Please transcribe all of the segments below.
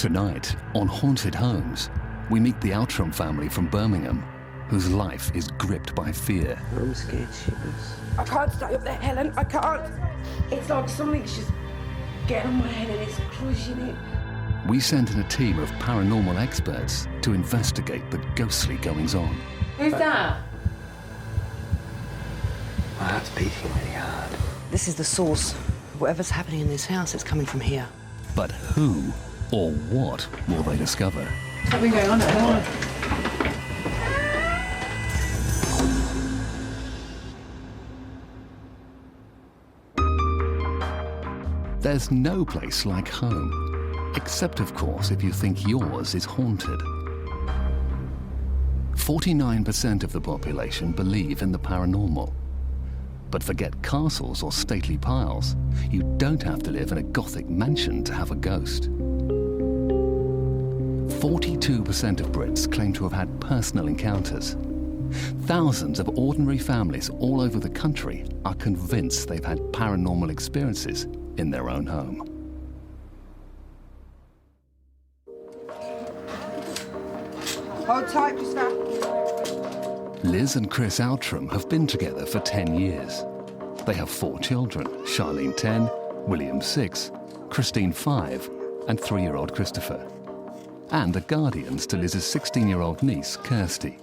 Tonight, on Haunted Homes, we meet the Outram family from Birmingham, whose life is gripped by fear. I'm scared shitless. I can't stay up there, Helen, I can't. It's like something's just getting on my head and it's crushing it. We sent in a team of paranormal experts to investigate the ghostly goings-on. Who's that? My heart's beating really hard. This is the source. Whatever's happening in this house, it's coming from here. But who or what will they discover? What's been going on at home? There's no place like home, except, of course, if you think yours is haunted. 49% of the population believe in the paranormal. But forget castles or stately piles. You don't have to live in a Gothic mansion to have a ghost. 42% of Brits claim to have had personal encounters. Thousands of ordinary families all over the country are convinced they've had paranormal experiences in their own home. Hold tight, Gustav. Liz and Chris Outram have been together for 10 years. They have 4 children, Charlene 10, William 6, Christine 5, and 3-year-old Christopher. And the guardians to Liz's 16-year-old niece, Kirsty.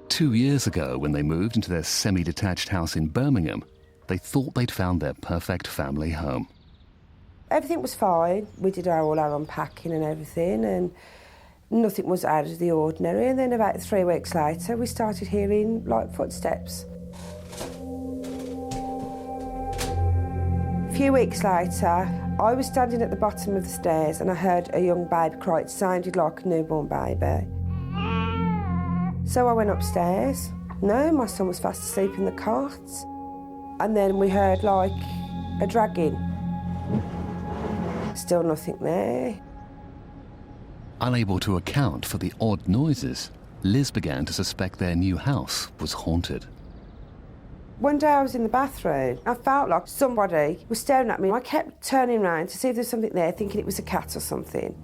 2 years ago, when they moved into their semi-detached house in Birmingham, they thought they'd found their perfect family home. Everything was fine. We did all our unpacking and everything, and nothing was out of the ordinary. And then about 3 weeks later, we started hearing, like, footsteps. A few weeks later, I was standing at the bottom of the stairs and I heard a young baby cry. It sounded like a newborn baby. So I went upstairs. No, my son was fast asleep in the cot. And then we heard, like, a dragging. Still nothing there. Unable to account for the odd noises, Liz began to suspect their new house was haunted. One day I was in the bathroom. I felt like somebody was staring at me. I kept turning around to see if there was something there, thinking it was a cat or something.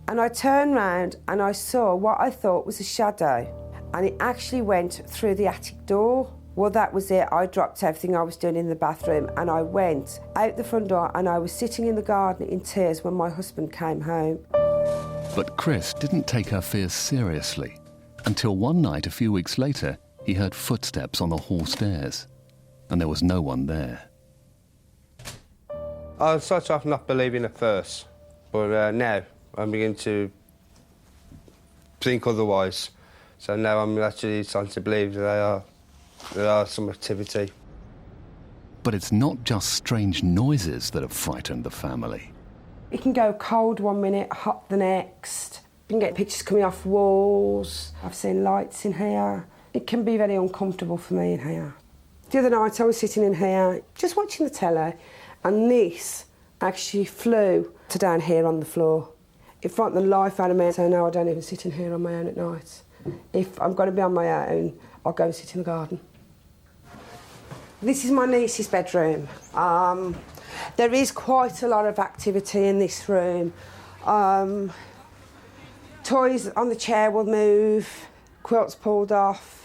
And I turned round and I saw what I thought was a shadow. And it actually went through the attic door. Well, that was it. I dropped everything I was doing in the bathroom and I went out the front door and I was sitting in the garden in tears when my husband came home. But Chris didn't take her fears seriously until one night a few weeks later, he heard footsteps on the hall stairs and there was no one there. I started off not believing at first, but now I'm beginning to think otherwise. So now I'm actually starting to believe that there are some activity. But it's not just strange noises that have frightened the family. It can go cold one minute, hot the next. You can get pictures coming off walls. I've seen lights in here. It can be very uncomfortable for me in here. The other night I was sitting in here, just watching the telly, and this actually flew to down here on the floor. It frightened the life out of me, so now I don't even sit in here on my own at night. If I'm going to be on my own, I'll go and sit in the garden. This is my niece's bedroom. There is quite a lot of activity in this room. Toys on the chair will move, quilts pulled off.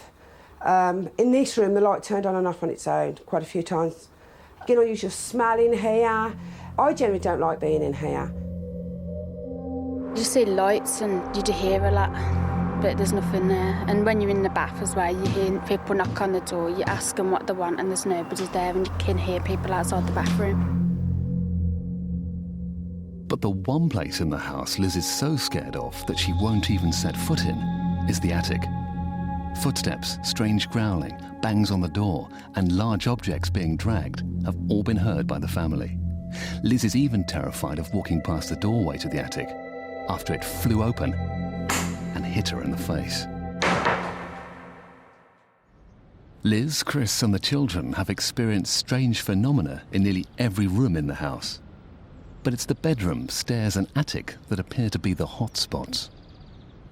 In this room, the light turned on and off on its own quite a few times. You know, you just smell in here. I generally don't like being in here. You just see lights and you do hear a lot, but there's nothing there. And when you're in the bath as well, you hear people knock on the door, you ask them what they want and there's nobody there and you can hear people outside the bathroom. But the one place in the house Liz is so scared of that she won't even set foot in is the attic. Footsteps, strange growling, bangs on the door, and large objects being dragged have all been heard by the family. Liz is even terrified of walking past the doorway to the attic after it flew open and hit her in the face. Liz, Chris, and the children have experienced strange phenomena in nearly every room in the house. But it's the bedroom, stairs, and attic that appear to be the hot spots.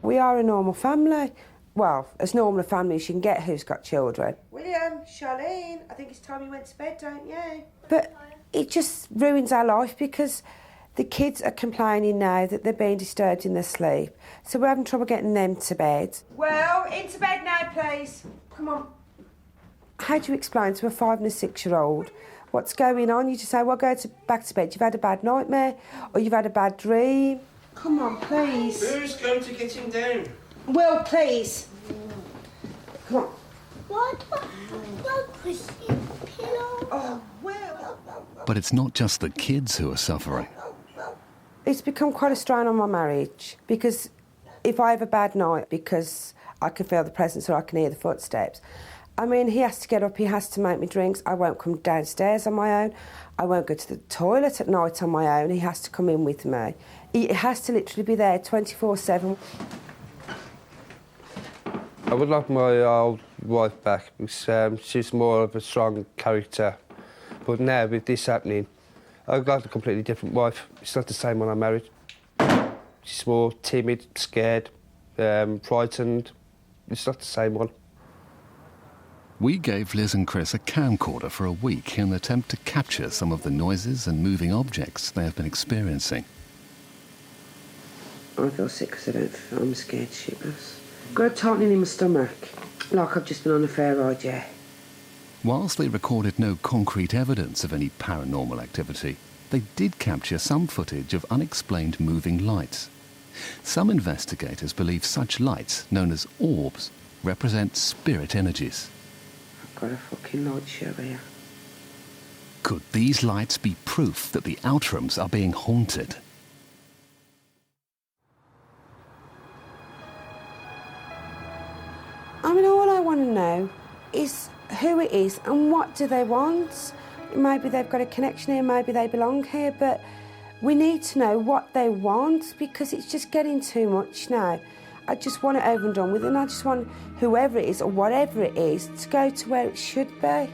We are a normal family. Well, as normal a family as you can get who's got children. William, Charlene, I think it's time you went to bed, don't you? But it just ruins our life because The kids are complaining now that they're being disturbed in their sleep, so we're having trouble getting them to bed. Well, into bed now, please. Come on. How do you explain to a 5 and a 6-year-old what's going on? You just say, well, back to bed. You've had a bad nightmare or you've had a bad dream. Come on, please. Who's going to get him down? Will, please. Come on. What? Christian pillow? Oh, Will. But it's not just the kids who are suffering. It's become quite a strain on my marriage because if I have a bad night because I can feel the presence or I can hear the footsteps, I mean, he has to get up, he has to make me drinks. I won't come downstairs on my own. I won't go to the toilet at night on my own. He has to come in with me. He has to literally be there 24/7. I would like my old wife back because she's more of a strong character. But now, with this happening, I've got a completely different wife. It's not the same one I married. She's more timid, scared, frightened. It's not the same one. We gave Liz and Chris a camcorder for a week in an attempt to capture some of the noises and moving objects they have been experiencing. I feel sick because I'm scared shitless. Got a tightening in my stomach, like I've just been on a fair ride, yeah. Whilst they recorded no concrete evidence of any paranormal activity, they did capture some footage of unexplained moving lights. Some investigators believe such lights, known as orbs, represent spirit energies. I've got a fucking light show here. Could these lights be proof that the Outrams are being haunted? I mean, all I want to know is who it is and what do they want. Maybe they've got a connection here, maybe they belong here, but we need to know what they want because it's just getting too much now. I just want it over and done with, and I just want whoever it is or whatever it is to go to where it should be.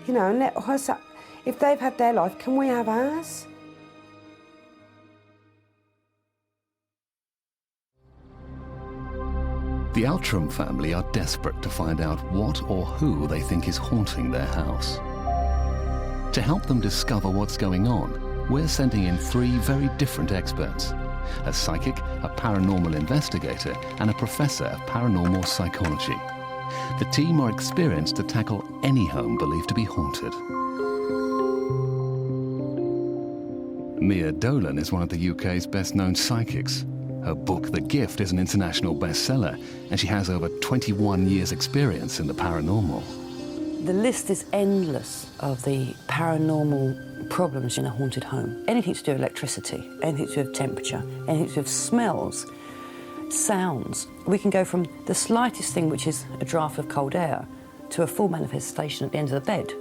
You know, and let us, if they've had their life, can we have ours? The Outram family are desperate to find out what or who they think is haunting their house. To help them discover what's going on, we're sending in 3 very different experts: a psychic, a paranormal investigator, and a professor of paranormal psychology. The team are experienced to tackle any home believed to be haunted. Mia Dolan is one of the UK's best-known psychics. Her book, The Gift, is an international bestseller, and she has over 21 years' experience in the paranormal. The list is endless of the paranormal problems in a haunted home. Anything to do with electricity, anything to do with temperature, anything to do with smells, sounds. We can go from the slightest thing, which is a draft of cold air, to a full manifestation at the end of the bed.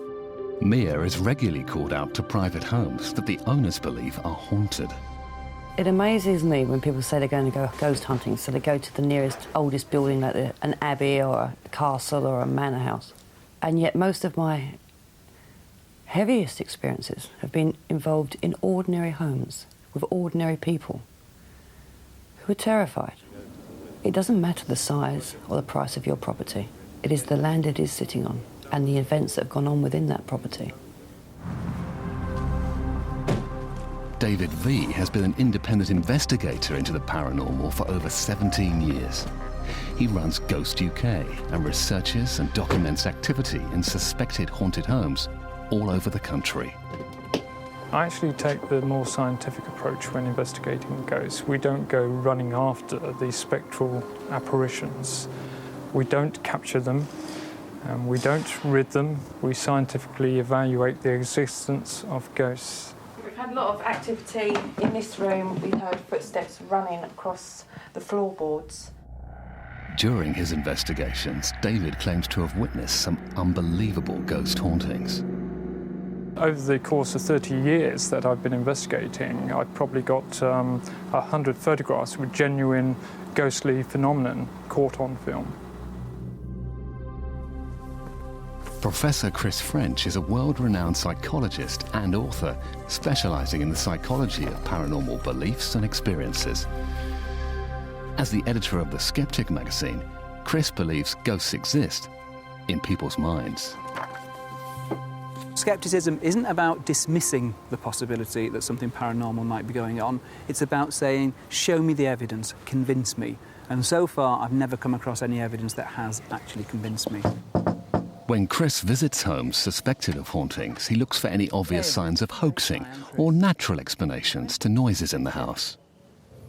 Mia is regularly called out to private homes that the owners believe are haunted. It amazes me when people say they're going to go ghost hunting, so they go to the nearest, oldest building, like an abbey or a castle or a manor house. And yet most of my heaviest experiences have been involved in ordinary homes with ordinary people who are terrified. It doesn't matter the size or the price of your property. It is the land it is sitting on and the events that have gone on within that property. David V has been an independent investigator into the paranormal for over 17 years. He runs Ghost UK and researches and documents activity in suspected haunted homes all over the country. I actually take the more scientific approach when investigating ghosts. We don't go running after these spectral apparitions. We don't capture them, we don't rid them. We scientifically evaluate the existence of ghosts. We've had a lot of activity in this room. We heard footsteps running across the floorboards. During his investigations, David claims to have witnessed some unbelievable ghost hauntings. Over the course of 30 years that I've been investigating, I've probably got 100 photographs with genuine ghostly phenomenon caught on film. Professor Chris French is a world-renowned psychologist and author specialising in the psychology of paranormal beliefs and experiences. As the editor of The Skeptic magazine, Chris believes ghosts exist in people's minds. Scepticism isn't about dismissing the possibility that something paranormal might be going on. It's about saying, show me the evidence, convince me. And so far, I've never come across any evidence that has actually convinced me. When Chris visits homes suspected of hauntings, he looks for any obvious signs of hoaxing or natural explanations to noises in the house.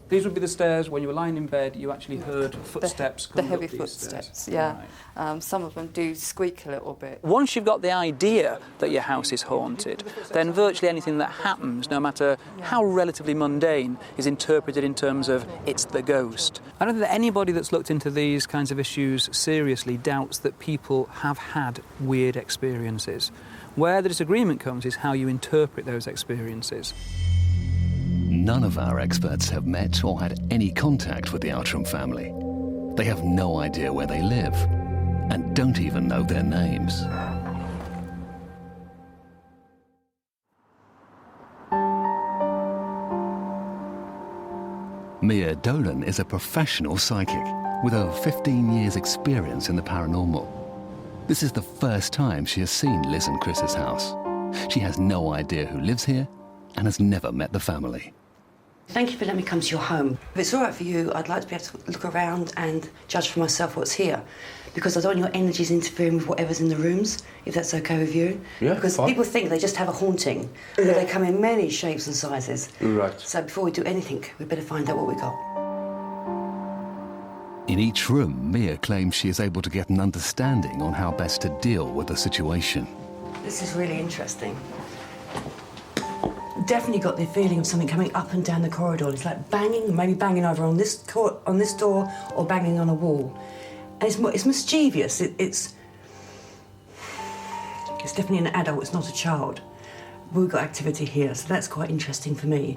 These would be the stairs. When you were lying in bed, you actually heard footsteps The coming heavy up these footsteps, stairs. yeah. Right. Some of them do squeak a little bit. Once you've got the idea that your house is haunted, then virtually anything that happens, no matter how relatively mundane, is interpreted in terms of it's the ghost. I don't think that anybody that's looked into these kinds of issues seriously doubts that people have had weird experiences. Where the disagreement comes is how you interpret those experiences. None of our experts have met or had any contact with the Outram family. They have no idea where they live and don't even know their names. Mia Dolan is a professional psychic with over 15 years' experience in the paranormal. This is the first time she has seen Liz and Chris's house. She has no idea who lives here and has never met the family. Thank you for letting me come to your home. If it's all right for you, I'd like to be able to look around and judge for myself what's here, because I don't want your energies interfering with whatever's in the rooms, if that's okay with you. Yeah, because fine. people think they just have a haunting, but they come in many shapes and sizes. Right. So before we do anything, we better find out what we got. In each room, Mia claims she is able to get an understanding on how best to deal with the situation. This is really interesting. Definitely got the feeling of something coming up and down the corridor. It's like banging, maybe banging over on this door or banging on a wall. And it's mischievous. It's definitely an adult, it's not a child. We've got activity here, so that's quite interesting for me.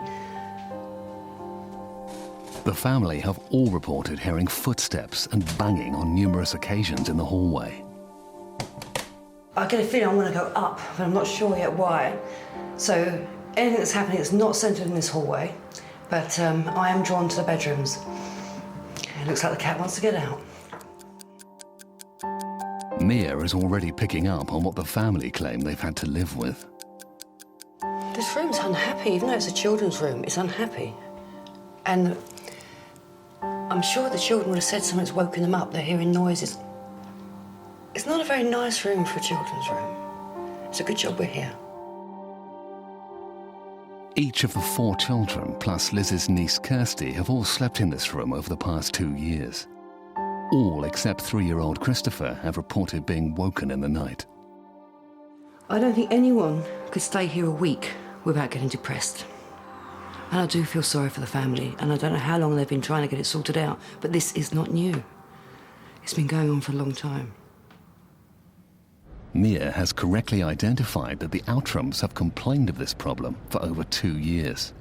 The family have all reported hearing footsteps and banging on numerous occasions in the hallway. I get a feeling I want to go up, but I'm not sure yet why. So anything that's happening is not centred in this hallway, but I am drawn to the bedrooms. It looks like the cat wants to get out. Mia is already picking up on what the family claim they've had to live with. This room's unhappy, even though it's a children's room, it's unhappy. And I'm sure the children would have said something's woken them up, they're hearing noises. It's not a very nice room for a children's room. It's a good job we're here. Each of the 4 children, plus Liz's niece Kirsty, have all slept in this room over the past 2 years. All except 3-year-old Christopher have reported being woken in the night. I don't think anyone could stay here a week without getting depressed. And I do feel sorry for the family, and I don't know how long they've been trying to get it sorted out, but this is not new. It's been going on for a long time. Mia has correctly identified that the Outrams have complained of this problem for over 2 years.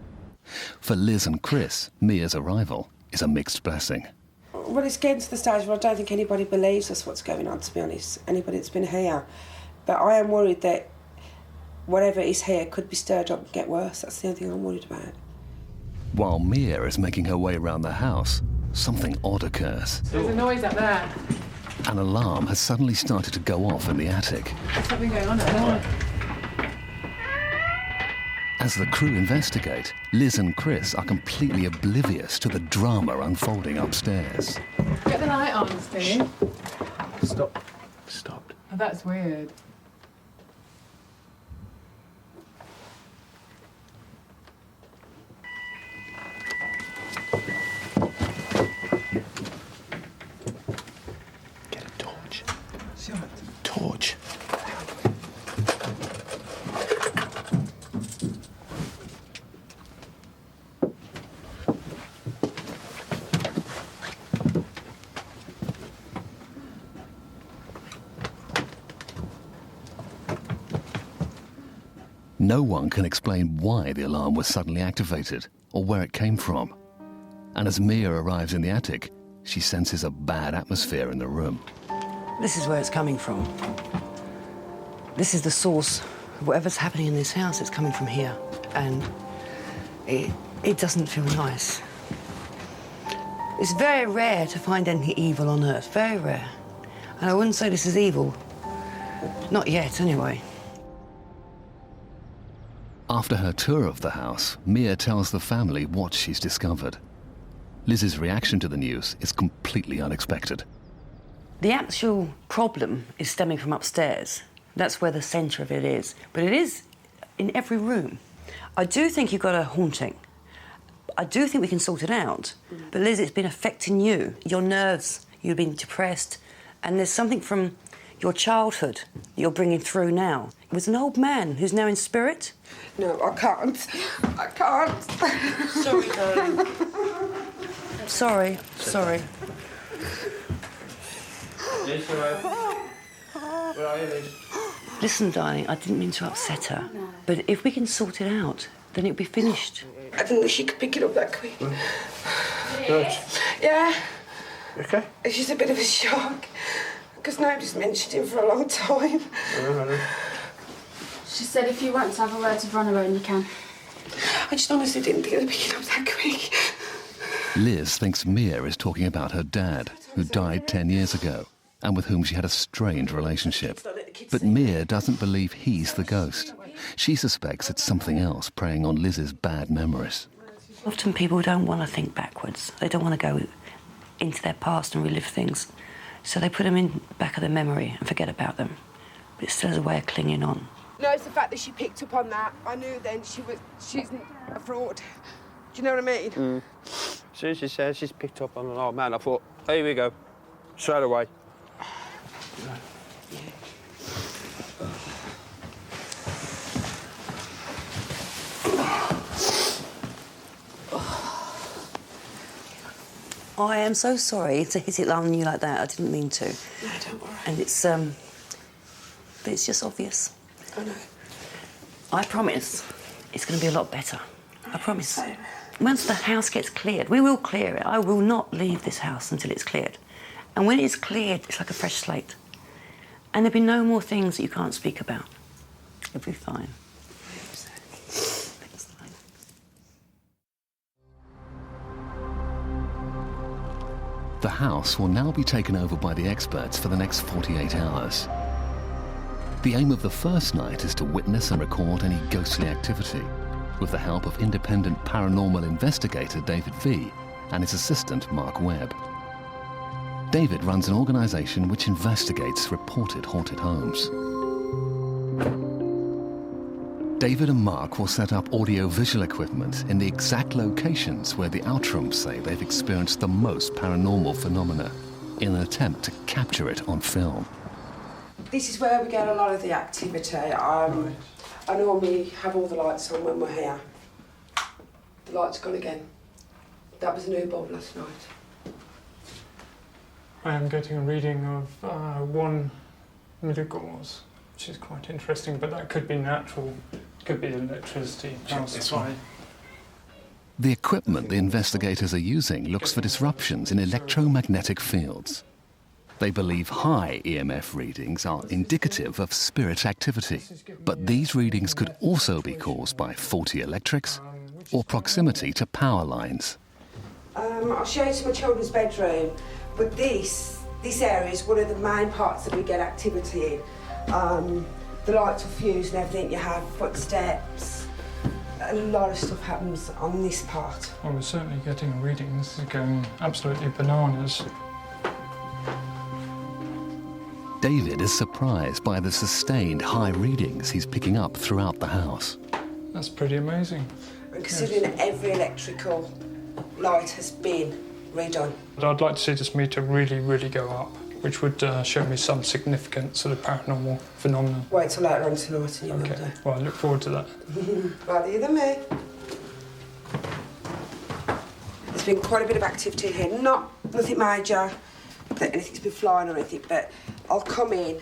For Liz and Chris, Mia's arrival is a mixed blessing. Well, it's getting to the stage where I don't think anybody believes us what's going on, to be honest, anybody that's been here. But I am worried that whatever is here could be stirred up and get worse. That's the only thing I'm worried about. While Mia is making her way around the house, something odd occurs. There's a noise up there. An alarm has suddenly started to go off in the attic. There's something going on up there. As the crew investigate, Liz and Chris are completely oblivious to the drama unfolding upstairs. Get the light on, Steve. Stop. Stopped. Oh, that's weird. Get a torch. Torch. No one can explain why the alarm was suddenly activated or where it came from. And as Mia arrives in the attic, she senses a bad atmosphere in the room. This is where it's coming from. This is the source of whatever's happening in this house. It's coming from here. And it doesn't feel nice. It's very rare to find anything evil on Earth, very rare. And I wouldn't say this is evil. Not yet, anyway. After her tour of the house, Mia tells the family what she's discovered. Liz's reaction to the news is completely unexpected. The actual problem is stemming from upstairs. That's where the centre of it is. But it is in every room. I do think you've got a haunting. I do think we can sort it out. But Liz, it's been affecting you, your nerves. You've been depressed. And there's something from your childhood that you're bringing through now. It was an old man who's now in spirit. No, I can't. I can't. Sorry, darling. Sorry. Liz, where are you, Liz? Listen, darling, I didn't mean to upset her. No. But if we can sort it out, then it'll be finished. I didn't know she could pick it up that quick. Good. Yeah. You okay? It's just a bit of a shock. Because nobody's mentioned him for a long time. She said if you want to have a word with Ron around, you can. I just honestly didn't think they'd pick it up that quick. Liz thinks Mia is talking about her dad, who died 10 years ago, and with whom she had a strange relationship. But Mia doesn't believe he's the ghost. She suspects it's something else preying on Liz's bad memories. Often people don't want to think backwards. They don't want to go into their past and relive things. So they put them in the back of their memory and forget about them. But it still has a way of clinging on. No, it's the fact that she picked up on that. I knew then she's a fraud. Do you know what I mean? As soon as she said she's picked up on an old man, I thought, here we go, straight away. I am so sorry to hit it on you like that. I didn't mean to. No, don't worry. And but it's just obvious. I know. I promise it's going to be a lot better. I promise. Once the house gets cleared, we will clear it. I will not leave this house until it's cleared. And when it's cleared, it's like a fresh slate. And there'll be no more things that you can't speak about. It'll be fine. The house will now be taken over by the experts for the next 48 hours. The aim of the first night is to witness and record any ghostly activity with the help of independent paranormal investigator David V and his assistant Mark Webb. David runs an organisation which investigates reported haunted homes. David and Mark will set up audio-visual equipment in the exact locations where the Outrums say they've experienced the most paranormal phenomena in an attempt to capture it on film. This is where we get a lot of the activity. I normally have all the lights on when we're here. The light's gone again. That was a new bulb last night. I am getting a reading of 1 milligauss, which is quite interesting, but that could be natural. It could be electricity, power supply. The equipment the investigators are using looks for disruptions in electromagnetic fields. They believe high EMF readings are indicative of spirit activity, but these readings could also be caused by faulty electrics or proximity to power lines. I'll show you to my children's bedroom, but this area is one of the main parts that we get activity in. The lights will fuse and everything, you have footsteps. A lot of stuff happens on this part. Well, we're certainly getting a reading. This is going absolutely bananas. David is surprised by the sustained high readings he's picking up throughout the house. That's pretty amazing. And considering that every electrical light has been redone. I'd like to see this meter really, really go up, which would show me some significant sort of paranormal phenomenon. Wait till later on tonight and you will do. Well, I look forward to that. Rather you than me. There's been quite a bit of activity here. Nothing major, that anything's been flying or anything, but I'll come in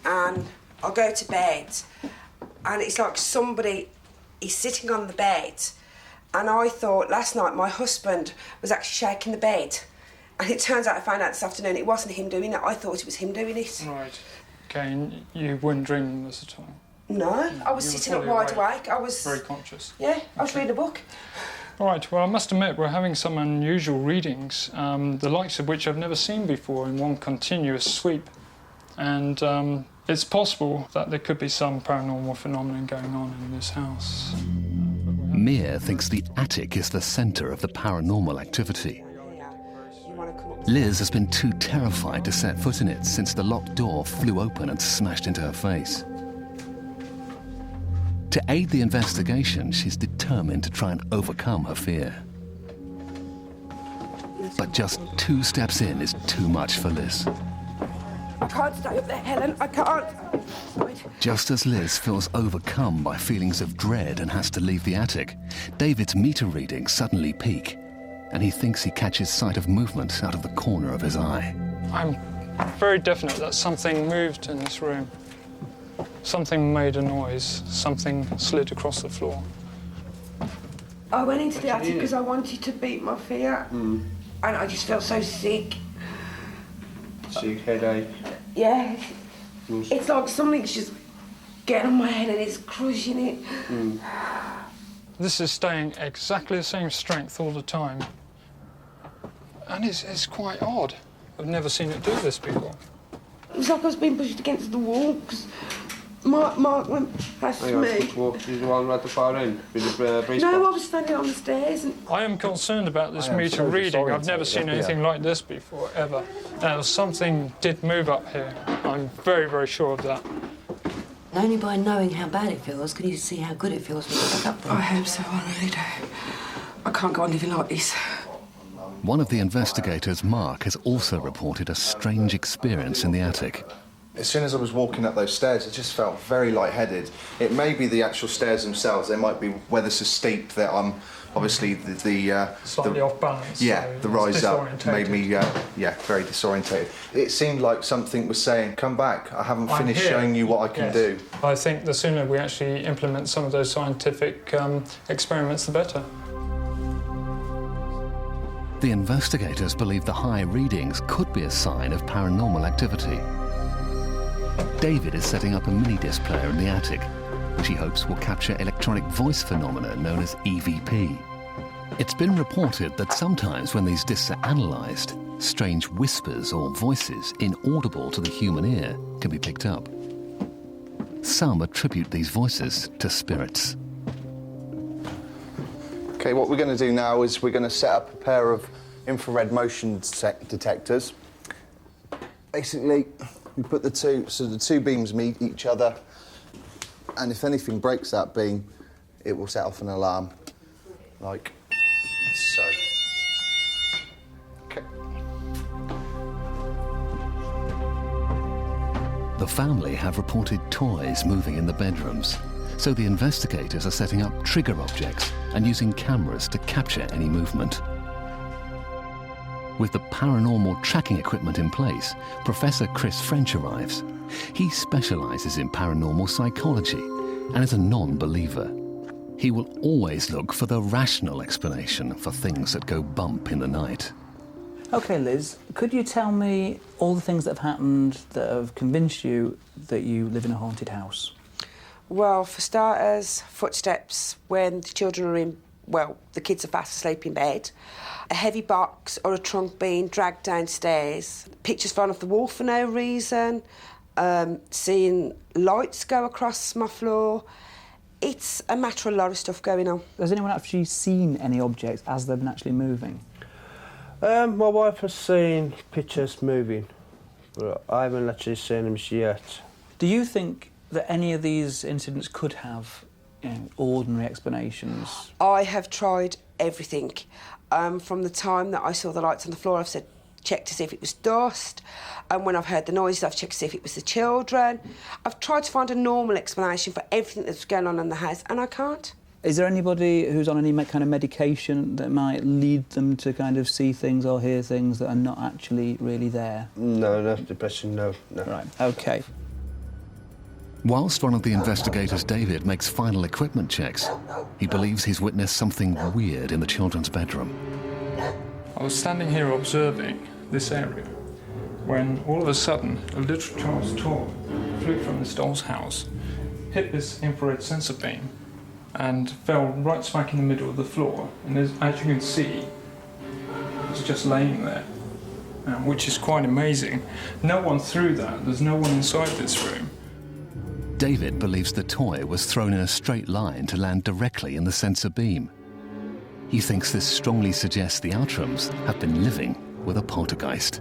and I'll go to bed and it's like somebody is sitting on the bed, and I thought last night my husband was actually shaking the bed, and it turns out I found out this afternoon it wasn't him doing it. I thought it was him doing it. Right. Okay, and you weren't dreaming this at all? No, I was sitting up wide awake. I was... Very conscious? Yeah, I was reading a book. All right, well, I must admit we're having some unusual readings, the likes of which I've never seen before in one continuous sweep. And It's possible that there could be some paranormal phenomenon going on in this house. Mia thinks the attic is the centre of the paranormal activity. Liz has been too terrified to set foot in it since the locked door flew open and smashed into her face. To aid the investigation, she's determined to try and overcome her fear. But just 2 steps in is too much for Liz. I can't stay up there, Helen. I can't. Just as Liz feels overcome by feelings of dread and has to leave the attic, David's meter readings suddenly peak, and he thinks he catches sight of movement out of the corner of his eye. I'm very definite that something moved in this room. Something made a noise. Something slid across the floor. I went into the attic because I wanted to beat my fear, and I just felt so sick. Sick, headache? Yeah. It's like something's just getting on my head and it's crushing it. This is staying exactly the same strength all the time. And it's quite odd. I've never seen it do this before. It was like I was being pushed against the wall because Mark went past me. He's the one right at the far end with the breeze No, box. I was standing on the stairs and... I am concerned about this meter reading. I've never seen anything like this before, ever. Now, something did move up here. I'm very, very sure of that. Only by knowing how bad it feels can you see how good it feels when you wake up there. I hope so, I really do. I can't go on living like this. One of the investigators, Mark, has also reported a strange experience in the attic. As soon as I was walking up those stairs, I just felt very lightheaded. It may be the actual stairs themselves. They might be where they're so steep that I'm obviously Slightly off balance. Yeah, so the rise up made me disorientated. very disorientated. It seemed like something was saying, "Come back. I haven't I'm finished here." showing you what I can Yes. do." I think the sooner we actually implement some of those scientific experiments, the better. The investigators believe the high readings could be a sign of paranormal activity. David is setting up a mini-disc player in the attic, which he hopes will capture electronic voice phenomena known as EVP. It's been reported that sometimes when these discs are analysed, strange whispers or voices inaudible to the human ear can be picked up. Some attribute these voices to spirits. Okay, what we're going to do now is we're going to set up a pair of infrared motion detectors. Basically, we put the two beams meet each other, and if anything breaks that beam, it will set off an alarm, like so. Okay. The family have reported toys moving in the bedrooms, so the investigators are setting up trigger objects and using cameras to capture any movement. With the paranormal tracking equipment in place, Professor Chris French arrives. He specialises in paranormal psychology and is a non-believer. He will always look for the rational explanation for things that go bump in the night. OK, Liz, could you tell me all the things that have happened that have convinced you that you live in a haunted house? Well, for starters, footsteps when the children are in, well, the kids are fast asleep in bed, a heavy box or a trunk being dragged downstairs, pictures falling off the wall for no reason, seeing lights go across my floor. It's a matter of a lot of stuff going on. Has anyone actually seen any objects as they've been actually moving? My wife has seen pictures moving, but I haven't actually seen them yet. Do you think that any of these incidents could have ordinary explanations? I have tried everything. From the time that I saw the lights on the floor, I've said, check to see if it was dust. And when I've heard the noises, I've checked to see if it was the children. I've tried to find a normal explanation for everything that's going on in the house, and I can't. Is there anybody who's on any kind of medication that might lead them to kind of see things or hear things that are not actually really there? No, depression, no. Right, OK. Whilst one of the investigators, David, makes final equipment checks, he believes he's witnessed something weird in the children's bedroom. I was standing here observing this area when all of a sudden a little child's toy flew from this doll's house, hit this infrared sensor beam and fell right smack in the middle of the floor. And as you can see, it's just laying there, which is quite amazing. No one threw that. There's no one inside this room. David believes the toy was thrown in a straight line to land directly in the sensor beam. He thinks this strongly suggests the Outrams have been living with a poltergeist.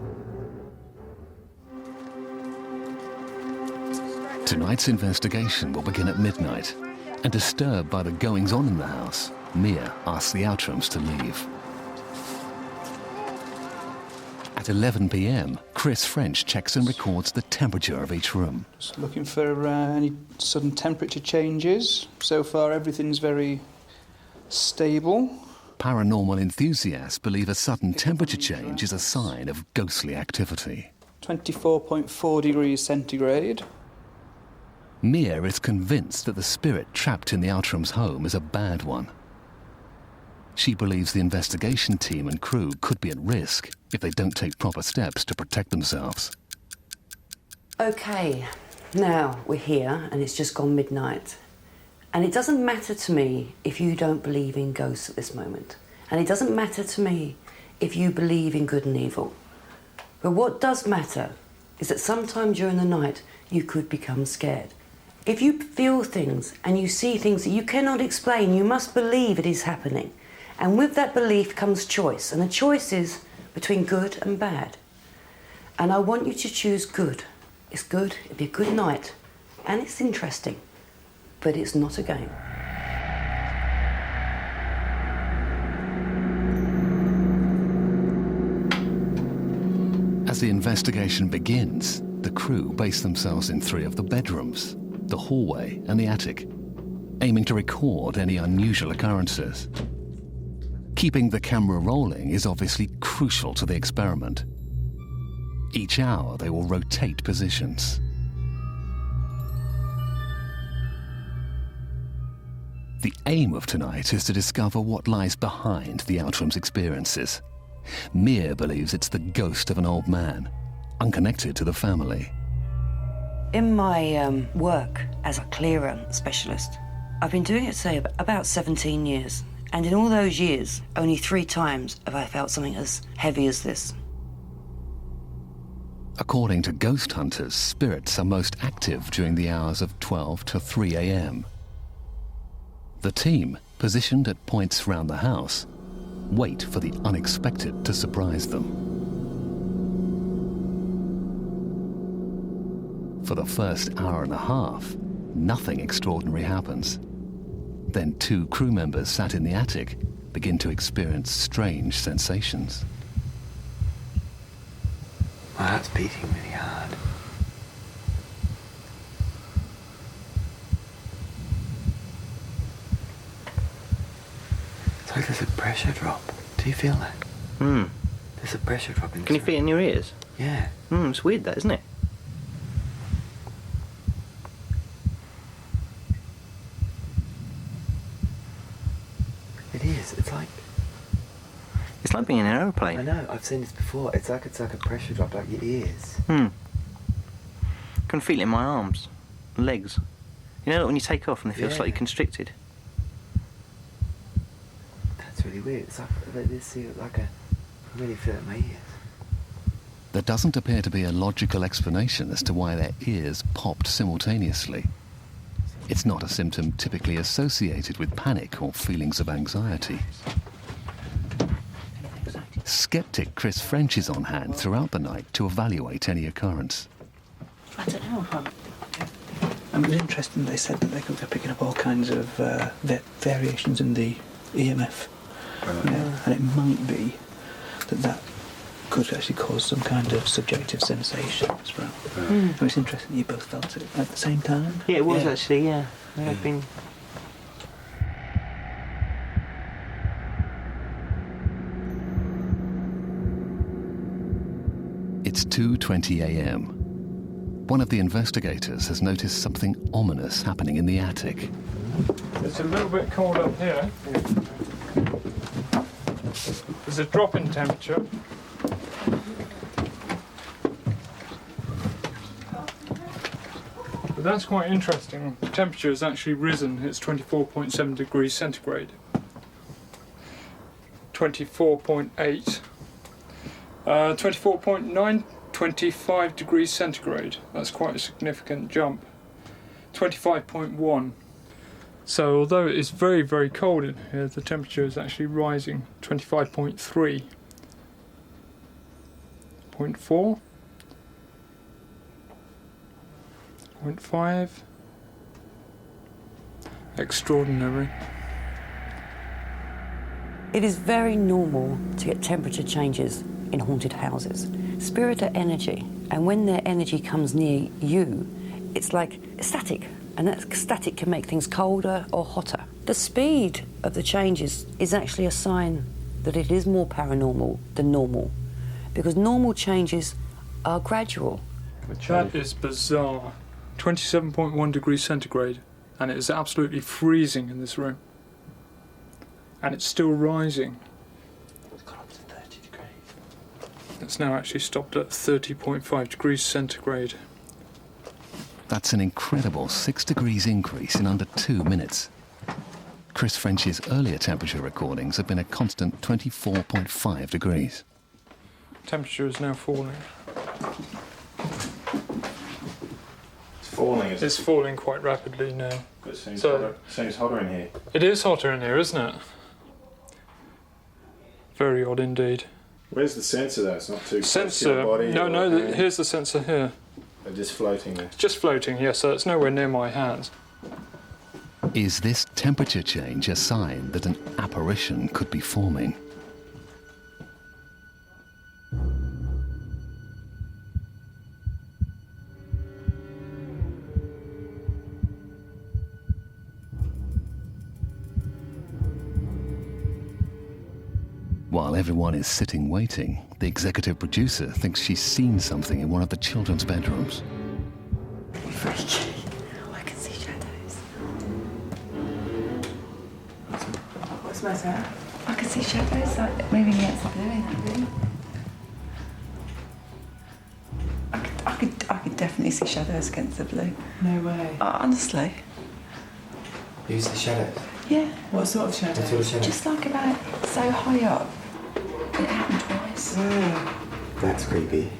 Tonight's investigation will begin at midnight, and disturbed by the goings-on in the house, Mia asks the Outrams to leave. At 11 p.m, Chris French checks and records the temperature of each room. Just looking for any sudden temperature changes. So far, everything's very stable. Paranormal enthusiasts believe a sudden temperature change is a sign of ghostly activity. 24.4 degrees centigrade. Mia is convinced that the spirit trapped in the Outrams' home is a bad one. She believes the investigation team and crew could be at risk if they don't take proper steps to protect themselves. OK, now we're here and it's just gone midnight. And it doesn't matter to me if you don't believe in ghosts at this moment. And it doesn't matter to me if you believe in good and evil. But what does matter is that sometime during the night you could become scared. If you feel things and you see things that you cannot explain, you must believe it is happening. And with that belief comes choice, and the choice is between good and bad. And I want you to choose good. It's good, it'll be a good night, and it's interesting, but it's not a game. As the investigation begins, the crew base themselves in 3 of the bedrooms, the hallway and the attic, aiming to record any unusual occurrences. Keeping the camera rolling is obviously crucial to the experiment. Each hour they will rotate positions. The aim of tonight is to discover what lies behind the Outrams' experiences. Mia believes it's the ghost of an old man, unconnected to the family. In my work as a clearer specialist, I've been doing it, say, about 17 years. And in all those years, only 3 times have I felt something as heavy as this. According to ghost hunters, spirits are most active during the hours of 12 to 3 a.m. The team, positioned at points round the house, wait for the unexpected to surprise them. For the first hour and a half, nothing extraordinary happens. Then 2 crew members sat in the attic begin to experience strange sensations. My heart's beating really hard. It's like there's a pressure drop. Do you feel that? There's a pressure drop in. Can you feel it in your ears? Yeah. It's weird, that, isn't it? It is. It's like being in an aeroplane. I know. I've seen this before. It's like a pressure drop, like your ears. I can feel it in my arms, legs. You know, when you take off and they feel slightly constricted. That's really weird. It's like I really feel it in my ears. There doesn't appear to be a logical explanation as to why their ears popped simultaneously. It's not a symptom typically associated with panic or feelings of anxiety. Skeptic Chris French is on hand throughout the night to evaluate any occurrence. I don't know. It was interesting, they said that they're picking up all kinds of variations in the EMF. And it might be that could actually cause some kind of subjective sensation as well. So it's interesting you both felt it at the same time. Yeah, it was actually, yeah. I've been... It's 2:20 a.m. One of the investigators has noticed something ominous happening in the attic. It's a little bit cold up here. There's a drop in temperature. But that's quite interesting. The temperature has actually risen. It's 24.7 degrees centigrade. 24.8. 24.9, 25 degrees centigrade. That's quite a significant jump. 25.1. So although it is very, very cold in here, the temperature is actually rising. 25.3. 0.4. 0.5. Extraordinary. It is very normal to get temperature changes in haunted houses. Spirit are energy, and when their energy comes near you, it's like static, and that static can make things colder or hotter. The speed of the changes is actually a sign that it is more paranormal than normal, because normal changes are gradual. That is bizarre. 27.1 degrees centigrade, and it is absolutely freezing in this room. And it's still rising. It's gone up to 30 degrees. It's now actually stopped at 30.5 degrees centigrade. That's an incredible 6 degrees increase in under 2 minutes. Chris French's earlier temperature recordings have been a constant 24.5 degrees. Temperature is now falling. It's falling, is it? It's falling quite rapidly now. It seems hotter in here. It is hotter in here, isn't it? Very odd indeed. Where's the sensor though? It's not too close to Sensor? your body. No, here's the sensor here. They're just floating there. It's just floating, yes, so it's nowhere near my hands. Is this temperature change a sign that an apparition could be forming? While everyone is sitting waiting, the executive producer thinks she's seen something in one of the children's bedrooms. Freaky. Oh, I can see shadows. What's the matter? I can see shadows like moving against the blue in that room. I could definitely see shadows against the blue. No way. Honestly. Who's the shadows? Yeah. What sort of shadows? What sort of shadows? Just like about so high up. It happened twice. That's creepy.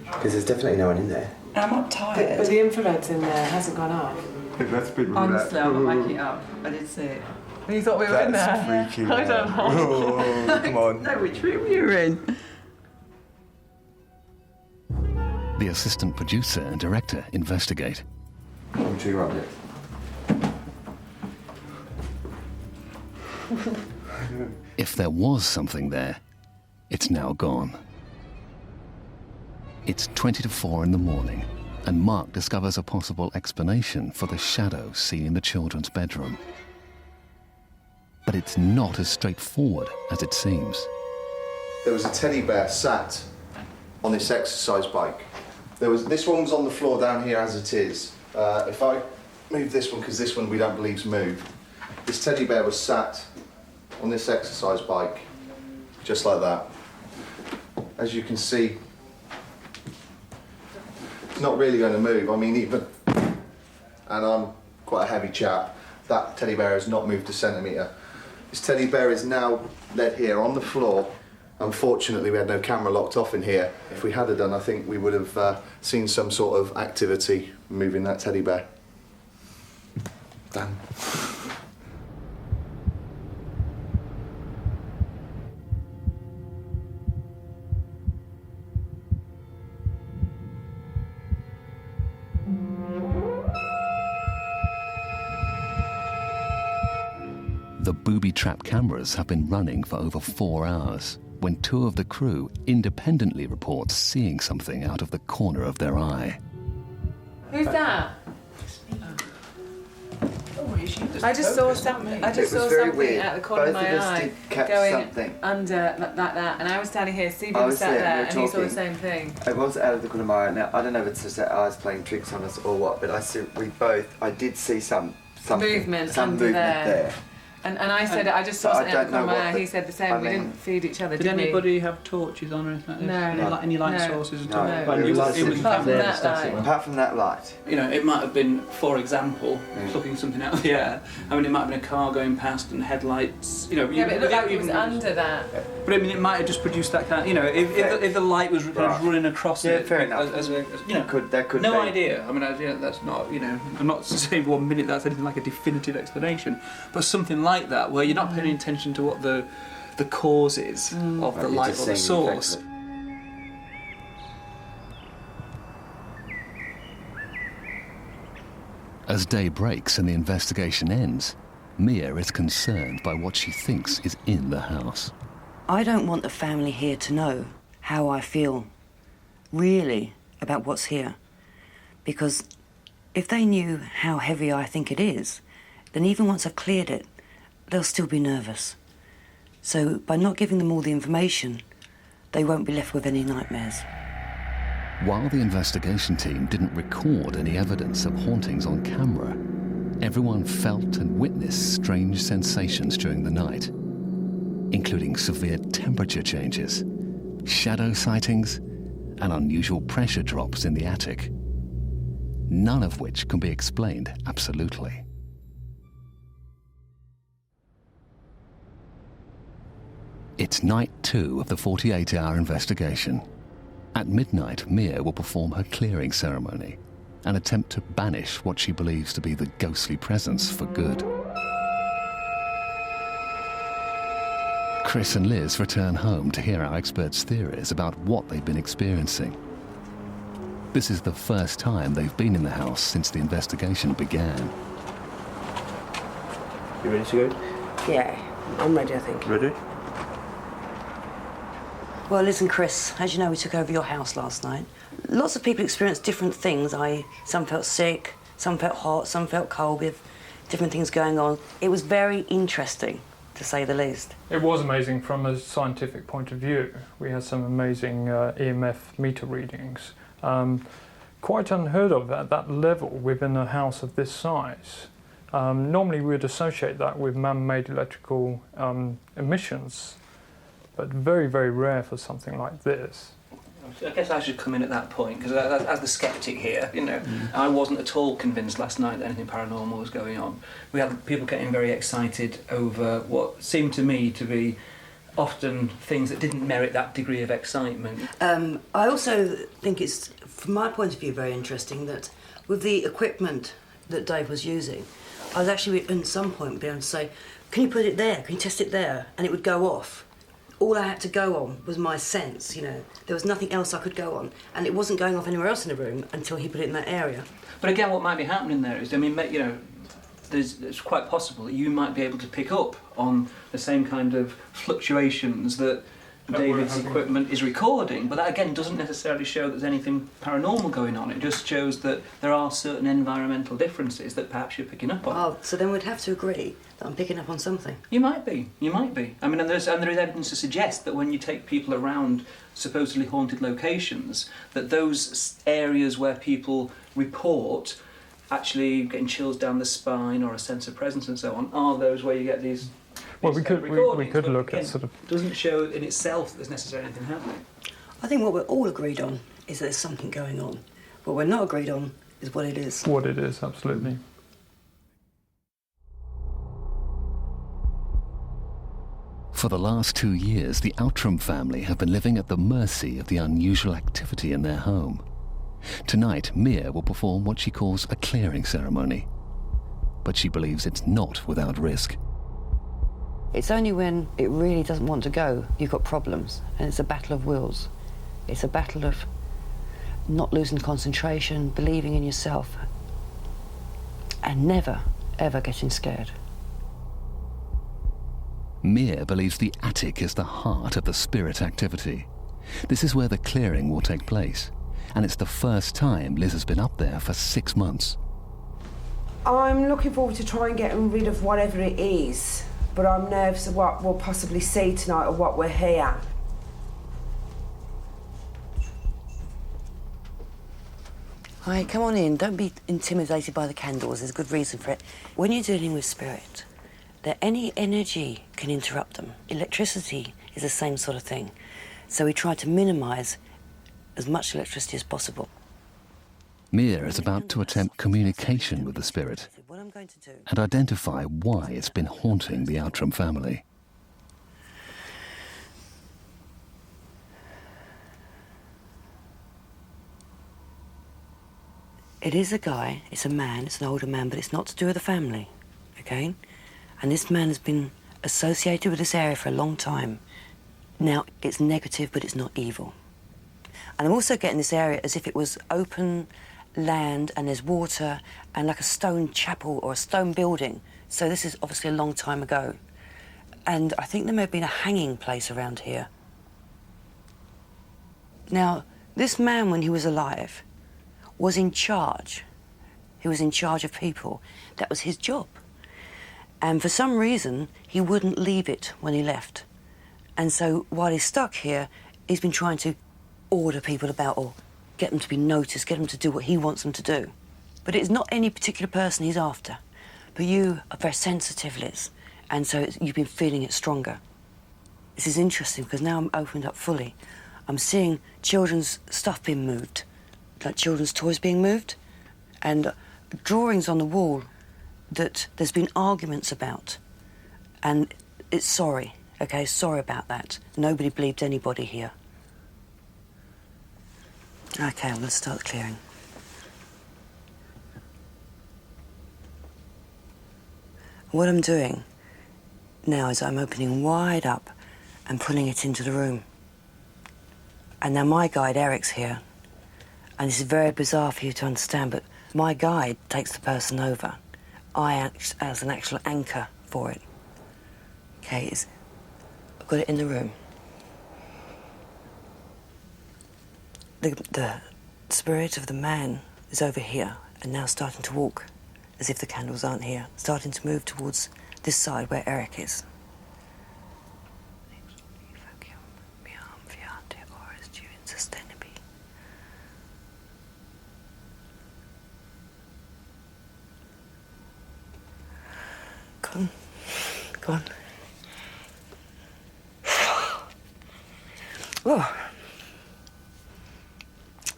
Because there's definitely no one in there. I'm not tired. But the infrared's in there, hasn't gone up. That's pretty Honestly, I'm not making it up. I did see it. You thought we were in there? That's freaky. I don't know. Oh, come on. No, which room you were in? The assistant producer and director investigate. Come to your object. If there was something there, it's now gone. It's 20 to 4 in the morning, and Mark discovers a possible explanation for the shadow seen in the children's bedroom. But it's not as straightforward as it seems. There was a teddy bear sat on this exercise bike. This one was on the floor down here as it is. If I move this one, because this one we don't believe's moved, this teddy bear was sat on this exercise bike, just like that. As you can see, it's not really going to move. I mean, even, and I'm quite a heavy chap, that teddy bear has not moved a centimetre. This teddy bear is now led here on the floor. Unfortunately, we had no camera locked off in here. If we had done, I think we would have seen some sort of activity moving that teddy bear. Done. The booby trap cameras have been running for over 4 hours when 2 of the crew independently report seeing something out of the corner of their eye. Who's that? I just saw something. I just saw something out the corner of my eye going under like that, and I was standing here. Stevie was sat there, and he saw the same thing. I was out of the corner of my eye. Now I don't know if it's just that I was playing tricks on us or what, but I did see something Movement under there. And I said, I just saw something out of the corner of my eye. He said the same. We didn't feed each other, Did did we? anybody have torches on or anything like this? No. Any light sources at all? No, And it was apart from that light. Apart from that light. You know, it might have been, for example, plucking something out of the air. I mean, it might have been a car going past and headlights, you know. Yeah, but it looked like it was under that. But I mean, it might have just produced that kind of, you know, if the light was kind of running across it. Fair enough. As you know, that could no be. idea. I mean, that's not, you know, I'm not saying for 1 minute that's anything like a definitive explanation, but something like that, where you're not paying attention to what the cause is of the light or the source. As day breaks and the investigation ends, Mia is concerned by what she thinks is in the house. I don't want the family here to know how I feel, really, about what's here. Because if they knew how heavy I think it is, then even once I've cleared it, they'll still be nervous. So by not giving them all the information, they won't be left with any nightmares. While the investigation team didn't record any evidence of hauntings on camera, everyone felt and witnessed strange sensations during the night, including severe temperature changes, shadow sightings, and unusual pressure drops in the attic, none of which can be explained absolutely. It's night 2 of the 48-hour investigation. At midnight, Mia will perform her clearing ceremony and attempt to banish what she believes to be the ghostly presence for good. Chris and Liz return home to hear our experts' theories about what they've been experiencing. This is the first time they've been in the house since the investigation began. You ready to go? Yeah, I'm ready, I think. Ready? Well, Liz and Chris, as you know, we took over your house last night. Lots of people experienced different things, some felt sick, some felt hot, some felt cold, with different things going on. It was very interesting, to say the least. It was amazing from a scientific point of view. We had some amazing EMF meter readings. Quite unheard of at that level within a house of this size. Normally we would associate that with man-made electrical emissions, but very, very rare for something like this. I guess I should come in at that point, because as the sceptic here, you know, I wasn't at all convinced last night that anything paranormal was going on. We had people getting very excited over what seemed to me to be often things that didn't merit that degree of excitement. I also think it's, from my point of view, very interesting that with the equipment that Dave was using, I was actually at some point be able to say, can you put it there, can you test it there? And it would go off. All I had to go on was my sense, you know. There was nothing else I could go on. And it wasn't going off anywhere else in the room until he put it in that area. But again, what might be happening there is, I mean, you know, it's quite possible that you might be able to pick up on the same kind of fluctuations that David's equipment is recording, but that again doesn't necessarily show there's anything paranormal going on. It just shows that there are certain environmental differences that perhaps you're picking up on. Oh, so then we'd have to agree that I'm picking up on something. You might be. I mean, and there is evidence to suggest that when you take people around supposedly haunted locations, that those areas where people report actually getting chills down the spine or a sense of presence and so on are those where you get these. Well, we could look at sort of. Doesn't show in itself that there's necessarily anything happening. I think what we're all agreed on is that there's something going on. What we're not agreed on is what it is. What it is, absolutely. For the last 2 years, the Outram family have been living at the mercy of the unusual activity in their home. Tonight, Mia will perform what she calls a clearing ceremony. But she believes it's not without risk. It's only when it really doesn't want to go, you've got problems. And it's a battle of wills. It's a battle of not losing concentration, believing in yourself, and never, ever getting scared. Mia believes the attic is the heart of the spirit activity. This is where the clearing will take place, and it's the first time Liz has been up there for 6 months. I'm looking forward to trying getting rid of whatever it is, but I'm nervous of what we'll possibly see tonight or what we're here. Hi, come on in. Don't be intimidated by the candles. There's a good reason for it. When you're dealing with spirit, that any energy can interrupt them. Electricity is the same sort of thing. So we try to minimise as much electricity as possible. Mia is about to attempt communication with the spirit and identify why it's been haunting the Outram family. It is a guy, it's a man, it's an older man, but it's not to do with the family, okay? And this man has been associated with this area for a long time. Now, it's negative, but it's not evil. And I'm also getting this area as if it was open land and there's water and like a stone chapel or a stone building. So this is obviously a long time ago. And I think there may have been a hanging place around here. Now, this man, when he was alive, was in charge. He was in charge of people. That was his job. And for some reason, he wouldn't leave it when he left. And so while he's stuck here, he's been trying to order people about or get them to be noticed, get them to do what he wants them to do. But it's not any particular person he's after. But you are very sensitive, Liz, and so you've been feeling it stronger. This is interesting because now I'm opened up fully. I'm seeing children's stuff being moved, like children's toys being moved, and drawings on the wall that there's been arguments about. And it's sorry, okay, sorry about that. Nobody believed anybody here. Okay, I'm going to start clearing. What I'm doing now is I'm opening wide up and pulling it into the room. And now my guide, Eric's here. And this is very bizarre for you to understand, but my guide takes the person over. I act as an actual anchor for it. Okay, I've got it in the room. The spirit of the man is over here and now starting to walk as if the candles aren't here, starting to move towards this side where Eric is. Go on. Go on. Oh.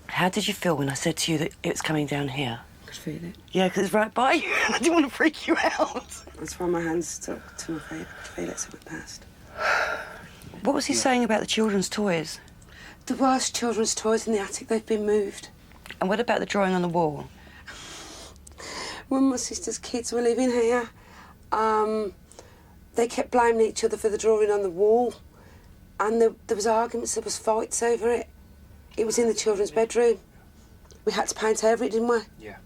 How did you feel when I said to you that it was coming down here? I could feel it. Yeah, because it's right by you. I didn't want to freak you out. That's why my hands stuck to my feet. I could feel it so it passed. What was he saying about the children's toys? There was children's toys in the attic. They've been moved. And what about the drawing on the wall? When my sister's kids were living here, they kept blaming each other for the drawing on the wall. And there was arguments, there was fights over it. It was in the children's bedroom. We had to paint over it, didn't we? Yeah.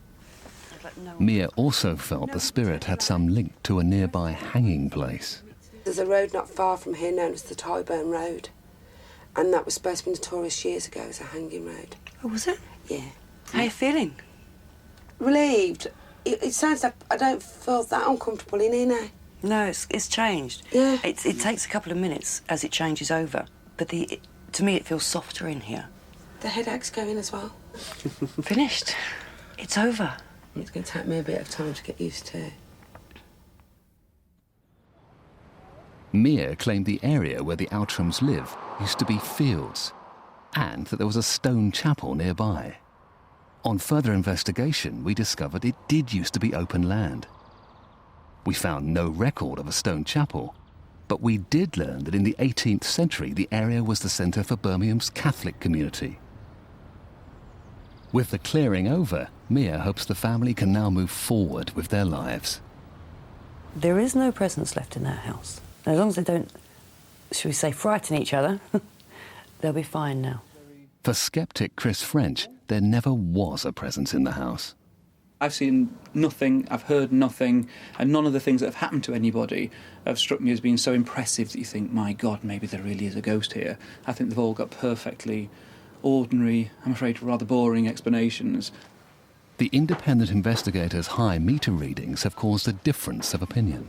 Mia also felt the spirit had some link to a nearby hanging place. There's a road not far from here known as the Tyburn Road. And that was supposed to be notorious years ago as a hanging road. Oh, was it? Yeah. How are you feeling? Relieved. It sounds like I don't feel that uncomfortable in here now. No, it's changed. Yeah. It takes a couple of minutes as it changes over. But to me, it feels softer in here. The headache's going as well. Finished. It's over. It's going to take me a bit of time to get used to. Mia claimed the area where the Outrams live used to be fields and that there was a stone chapel nearby. On further investigation, we discovered it did used to be open land. We found no record of a stone chapel, but we did learn that in the 18th century the area was the centre for Birmingham's Catholic community. With the clearing over, Mia hopes the family can now move forward with their lives. There is no presence left in that house. As long as they don't, shall we say, frighten each other, they'll be fine now. For skeptic Chris French, there never was a presence in the house. I've seen nothing, I've heard nothing, and none of the things that have happened to anybody have struck me as being so impressive that you think, my God, maybe there really is a ghost here. I think they've all got perfectly ordinary, I'm afraid rather boring explanations. The independent investigators' high meter readings have caused a difference of opinion.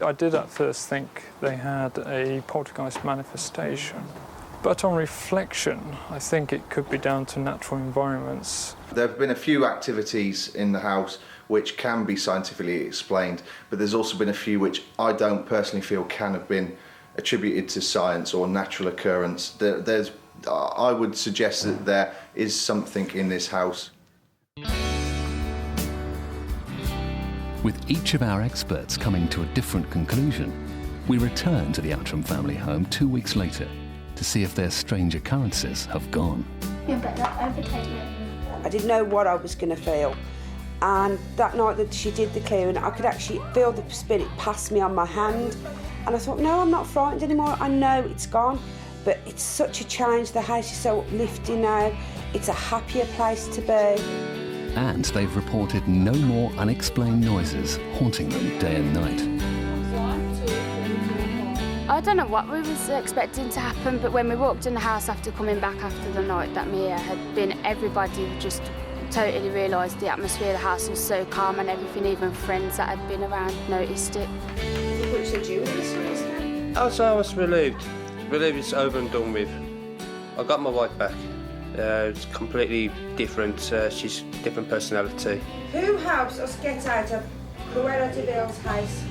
I did at first think they had a poltergeist manifestation, but on reflection, I think it could be down to natural environments. There have been a few activities in the house which can be scientifically explained, but there's also been a few which I don't personally feel can have been attributed to science or natural occurrence. I would suggest that there is something in this house. With each of our experts coming to a different conclusion, we return to the Outram family home 2 weeks later to see if their strange occurrences have gone. Yeah, but that overtake me. I didn't know what I was going to feel. And that night that she did the clearing, I could actually feel the spirit pass me on my hand. And I thought, no, I'm not frightened anymore. I know it's gone. But it's such a change. The house is so uplifting now. It's a happier place to be. And they've reported no more unexplained noises haunting them day and night. I don't know what we was expecting to happen, but when we walked in the house after coming back after the night that Mia had been, everybody just totally realised the atmosphere of the house was so calm and everything, even friends that had been around noticed it. What should you do this? I was relieved. Relieved it's over and done with. I got my wife back. It's completely different. She's a different personality. Who helps us get out of Cruella de Vil's house?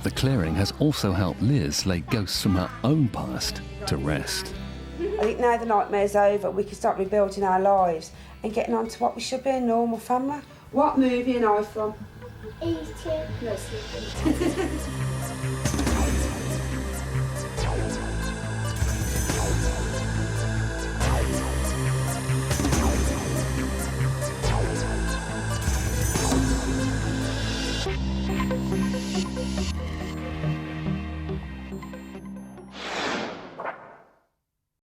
The clearing has also helped Liz lay ghosts from her own past to rest. I think now the nightmare's over, we can start rebuilding our lives and getting on to what we should be, a normal family. What movie am I from? E2. No, sleeping.